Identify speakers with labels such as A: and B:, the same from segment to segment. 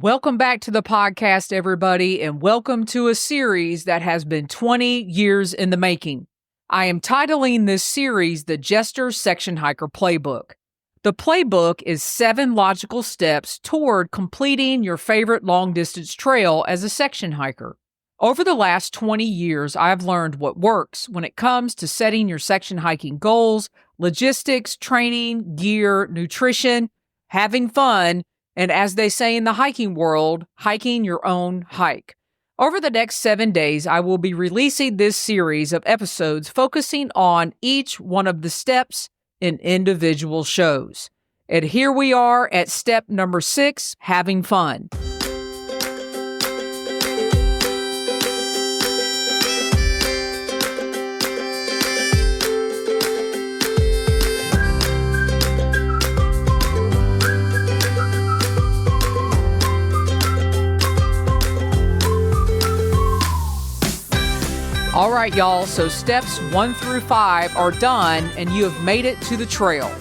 A: Welcome back to the podcast, everybody, and welcome to a series that has been 20 years in the making. I am titling this series the Jester Section Hiker Playbook. The playbook is 7 logical steps toward completing your favorite long-distance trail as a section hiker. Over the last 20 years, I've learned what works when it comes to setting your section hiking goals, logistics, training, gear, nutrition, having fun, and as they say in the hiking world, hiking your own hike. Over the next 7 days, I will be releasing this series of episodes focusing on each one of the steps in individual shows. And here we are at step number 6, having fun. All right, y'all, so steps 1 through 5 are done and you have made it to the trail.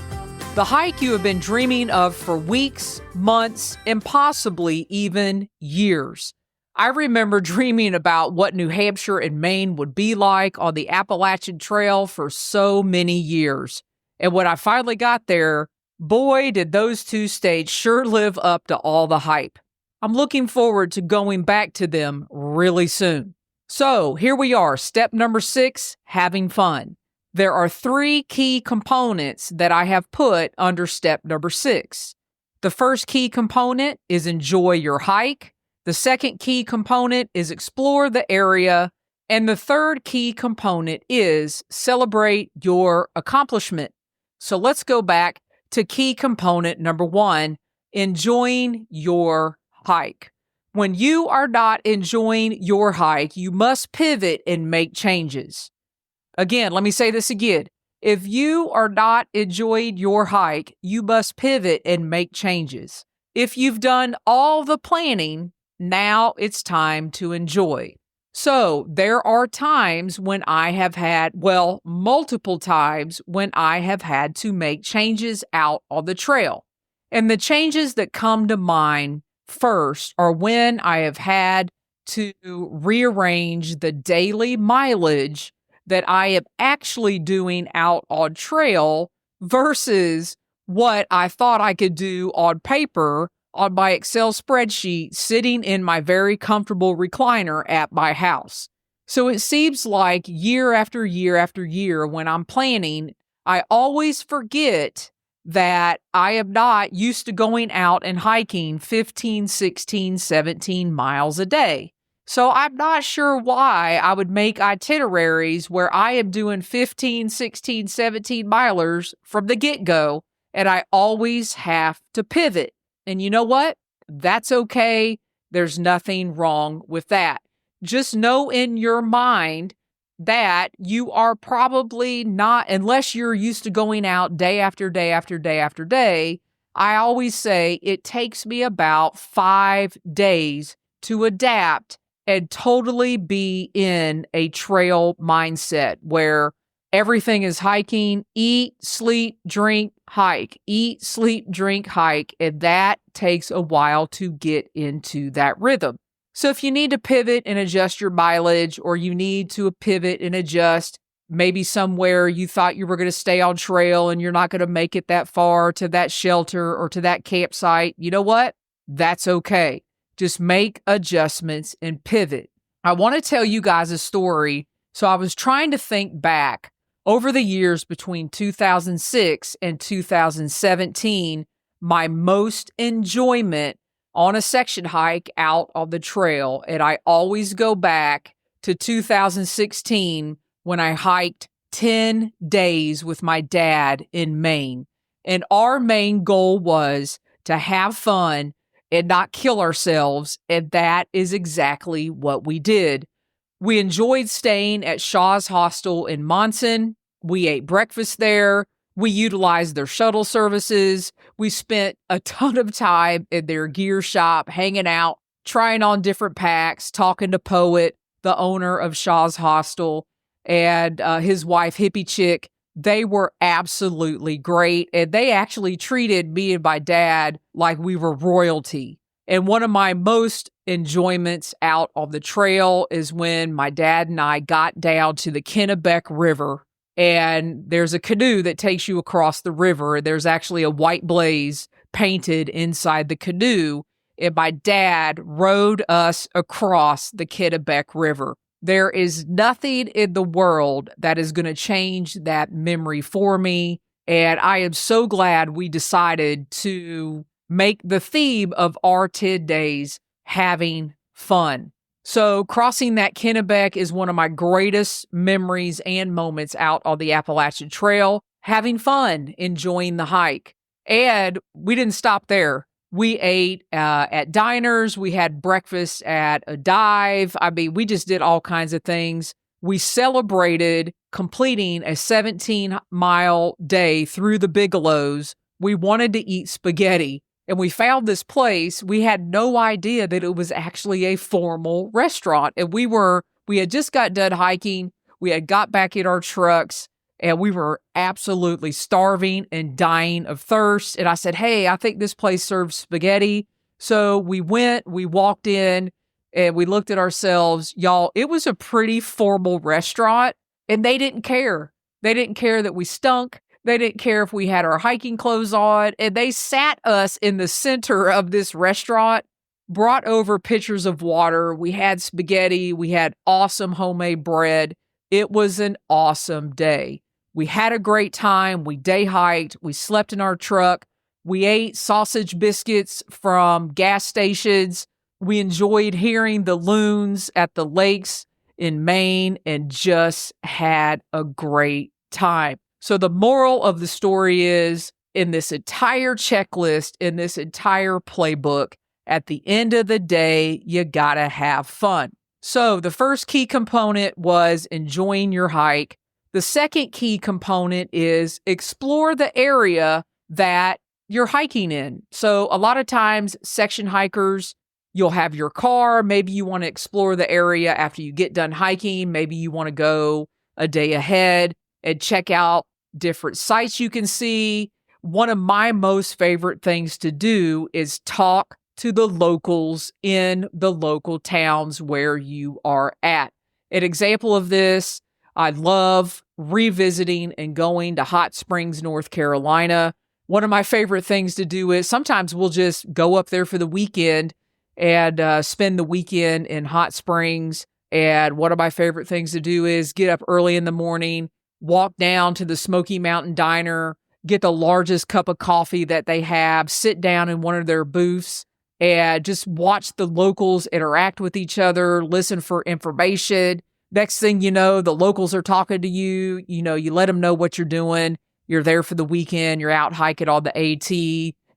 A: The hike you have been dreaming of for weeks, months, and possibly even years. I remember dreaming about what New Hampshire and Maine would be like on the Appalachian Trail for so many years. And when I finally got there, boy, did those 2 states sure live up to all the hype. I'm looking forward to going back to them really soon. So here we are, step number 6, having fun. There are 3 key components that I have put under step number 6. The first key component is enjoy your hike. The second key component is explore the area. And the third key component is celebrate your accomplishment. So let's go back to key component number 1, enjoying your hike. When you are not enjoying your hike, you must pivot and make changes. Again, let me say this again. If you are not enjoying your hike, you must pivot and make changes. If you've done all the planning, now it's time to enjoy. So there are times when I have had, multiple times when I have had to make changes out on the trail. And the changes that come to mind first are when I have had to rearrange the daily mileage that I am actually doing out on trail versus what I thought I could do on paper on my Excel spreadsheet sitting in my very comfortable recliner at my house. So it seems like year after year after year when I'm planning, I always forget that I am not used to going out and hiking 15, 16, 17 miles a day. So I'm not sure why I would make itineraries where I am doing 15, 16, 17 milers from the get-go, and I always have to pivot. And you know what? That's okay. There's nothing wrong with that. Just know in your mind that you are probably not, unless you're used to going out day after day after day after day. I always say it takes me about 5 days to adapt and totally be in a trail mindset where everything is hiking, eat, sleep, drink, hike, eat, sleep, drink, hike, and that takes a while to get into that rhythm. So if you need to pivot and adjust your mileage, or you need to pivot and adjust maybe somewhere you thought you were going to stay on trail and you're not going to make it that far to that shelter or to that campsite, you know what? That's okay. Just make adjustments and pivot. I want to tell you guys a story. So I was trying to think back over the years between 2006 and 2017, my most enjoyment on a section hike out on the trail. And I always go back to 2016 when I hiked 10 days with my dad in Maine. And our main goal was to have fun and not kill ourselves. And that is exactly what we did. We enjoyed staying at Shaw's Hostel in Monson. We ate breakfast there. We utilized their shuttle services. We spent a ton of time in their gear shop, hanging out, trying on different packs, talking to Poet, the owner of Shaw's Hostel, and his wife, Hippie Chick. They were absolutely great. And they actually treated me and my dad like we were royalty. And one of my most enjoyments out on the trail is when my dad and I got down to the Kennebec River, and there's a canoe that takes you across the river. There's actually a white blaze painted inside the canoe, and my dad rowed us across the Kennebec River. There is nothing in the world that is going to change that memory for me, and I am so glad we decided to make the theme of our 10 days having fun. So crossing that Kennebec is one of my greatest memories and moments out on the Appalachian Trail, having fun, enjoying the hike. And we didn't stop there. We ate at diners. We had breakfast at a dive. I mean, we just did all kinds of things. We celebrated completing a 17-mile day through the Bigelows. We wanted to eat spaghetti. And we found this place. We had no idea that it was actually a formal restaurant. And we had just got done hiking. We had got back in our trucks and we were absolutely starving and dying of thirst. And I said, hey, I think this place serves spaghetti. So we walked in and we looked at ourselves. Y'all, it was a pretty formal restaurant and they didn't care. They didn't care that we stunk. They didn't care if we had our hiking clothes on, and they sat us in the center of this restaurant, brought over pitchers of water. We had spaghetti. We had awesome homemade bread. It was an awesome day. We had a great time. We day hiked. We slept in our truck. We ate sausage biscuits from gas stations. We enjoyed hearing the loons at the lakes in Maine and just had a great time. So the moral of the story is, in this entire checklist, in this entire playbook, at the end of the day, you gotta have fun. So the first key component was enjoying your hike. The second key component is explore the area that you're hiking in. So a lot of times, section hikers, you'll have your car. Maybe you want to explore the area after you get done hiking. Maybe you want to go a day ahead and check out different sites you can see. One of my most favorite things to do is talk to the locals in the local towns where you are at. An example of this, I love revisiting and going to Hot Springs, North Carolina. One of my favorite things to do is sometimes we'll just go up there for the weekend and spend the weekend in Hot Springs. And one of my favorite things to do is get up early in the morning, walk down to the Smoky Mountain Diner, get the largest cup of coffee that they have, sit down in one of their booths, and just watch the locals interact with each other, listen for information. Next thing you know, the locals are talking to you. You know, you let them know what you're doing. You're there for the weekend. You're out hiking on the AT.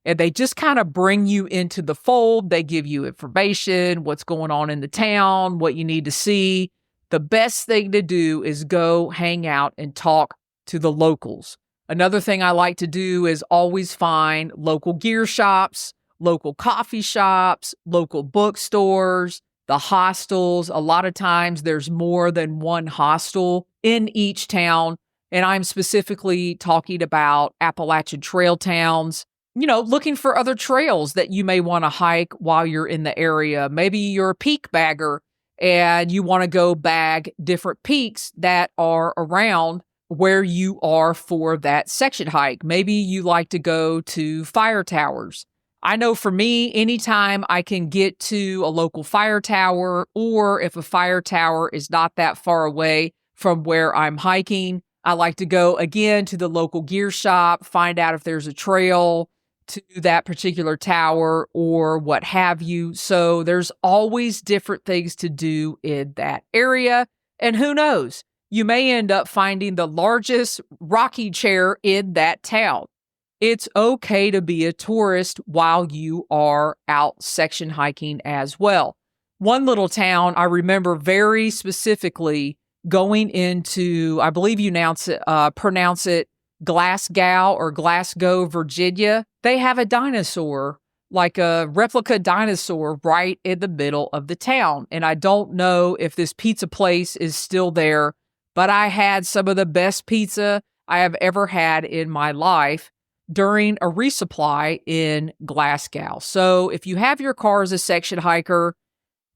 A: And they just kind of bring you into the fold. They give you information, what's going on in the town, what you need to see. The best thing to do is go hang out and talk to the locals. Another thing I like to do is always find local gear shops, local coffee shops, local bookstores, the hostels. A lot of times there's more than one hostel in each town. And I'm specifically talking about Appalachian Trail towns. You know, looking for other trails that you may want to hike while you're in the area. Maybe you're a peak bagger and you want to go bag different peaks that are around where you are for that section hike. Maybe you like to go to fire towers. I know for me, anytime I can get to a local fire tower, or if a fire tower is not that far away from where I'm hiking, I like to go again to the local gear shop, find out if there's a trail to that particular tower or what have you. So there's always different things to do in that area. And who knows, you may end up finding the largest rocking chair in that town. It's okay to be a tourist while you are out section hiking as well. One little town I remember very specifically going into, I believe you pronounce it Glasgow or Glasgow, Virginia. They have a dinosaur, like a replica dinosaur, right in the middle of the town. And I don't know if this pizza place is still there, but I had some of the best pizza I have ever had in my life. during a resupply in Glasgow. So if you have your car as a section hiker,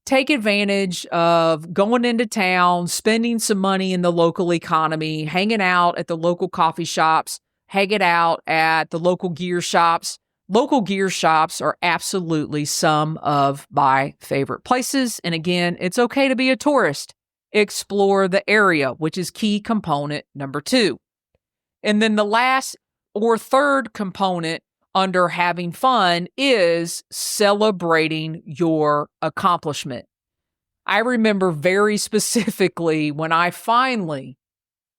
A: take advantage of going into town, spending some money in the local economy, hanging out at the local coffee shops, hanging out at the local gear shops. Local gear shops are absolutely some of my favorite places. And again, it's okay to be a tourist. Explore the area, which is key component number 2. And then the last or third component under having fun is celebrating your accomplishment. I remember very specifically when I finally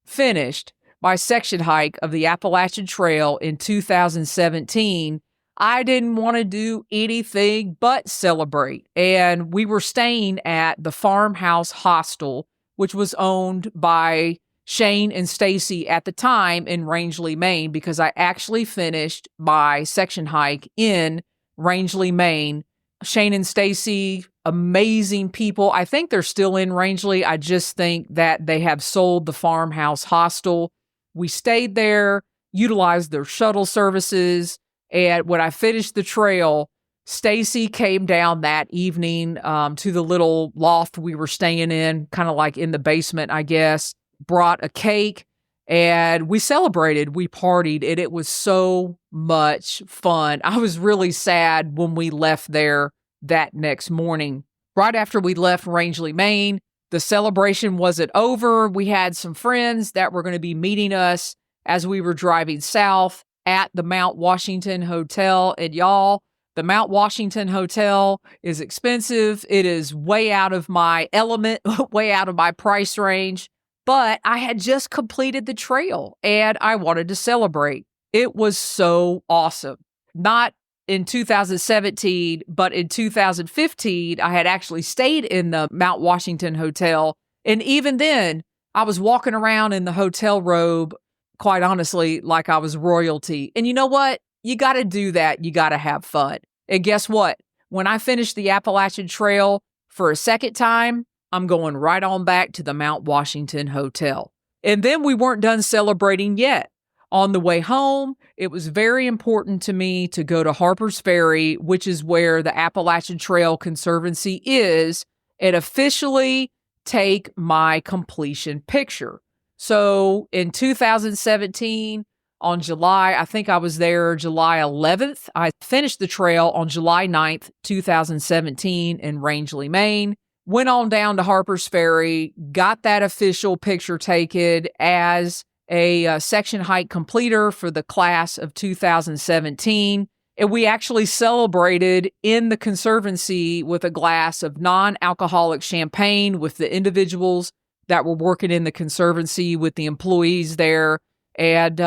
A: finished my section hike of the Appalachian Trail in 2017, I didn't want to do anything but celebrate. And we were staying at the Farmhouse Hostel, which was owned by Shane and Stacy at the time in Rangeley, Maine, because I actually finished my section hike in Rangeley, Maine. Shane and Stacy, amazing people. I think they're still in Rangeley. I just think that they have sold the Farmhouse Hostel. We stayed there, utilized their shuttle services, and when I finished the trail, Stacy came down that evening to the little loft we were staying in, kind of like in the basement, I guess, brought a cake, and we celebrated. We partied, and it was so much fun. I was really sad when we left there that next morning. Right after we left Rangeley, Maine, the celebration wasn't over. We had some friends that were going to be meeting us as we were driving south at the Mount Washington Hotel. And y'all, the Mount Washington Hotel is expensive. It is way out of my element, way out of my price range. But I had just completed the trail and I wanted to celebrate. It was so awesome. Not in 2017, but in 2015, I had actually stayed in the Mount Washington Hotel. And even then, I was walking around in the hotel robe, quite honestly, like I was royalty. And you know what? You got to do that. You got to have fun. And guess what? When I finish the Appalachian Trail for a second time, I'm going right on back to the Mount Washington Hotel. And then we weren't done celebrating yet. On the way home, it was very important to me to go to Harper's Ferry, which is where the Appalachian Trail Conservancy is, and officially take my completion picture. So in 2017, on July, I think I was there July 11th. I finished the trail on July 9th, 2017 in Rangeley, Maine. Went on down to Harper's Ferry, got that official picture taken as a section hike completer for the class of 2017. And we actually celebrated in the Conservancy with a glass of non-alcoholic champagne with the individuals that were working in the Conservancy, with the employees there. And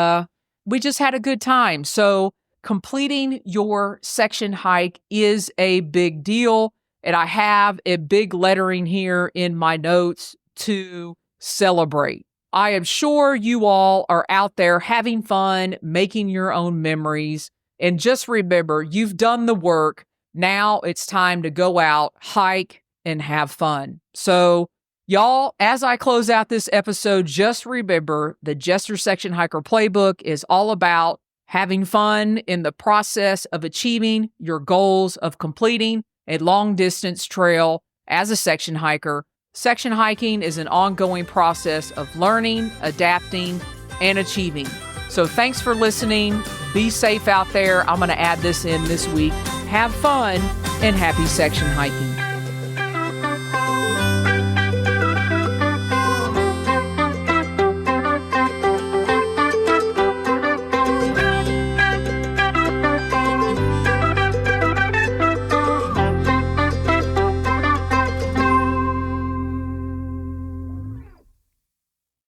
A: we just had a good time. So completing your section hike is a big deal. And I have a big lettering here in my notes to celebrate. I am sure you all are out there having fun, making your own memories. And just remember, you've done the work. Now it's time to go out, hike, and have fun. So, y'all, as I close out this episode, just remember the Jester Section Hiker Playbook is all about having fun in the process of achieving your goals of completing a long-distance trail as a section hiker. Section hiking is an ongoing process of learning, adapting, and achieving. So thanks for listening. Be safe out there. I'm going to add this in this week. Have fun and happy section hiking.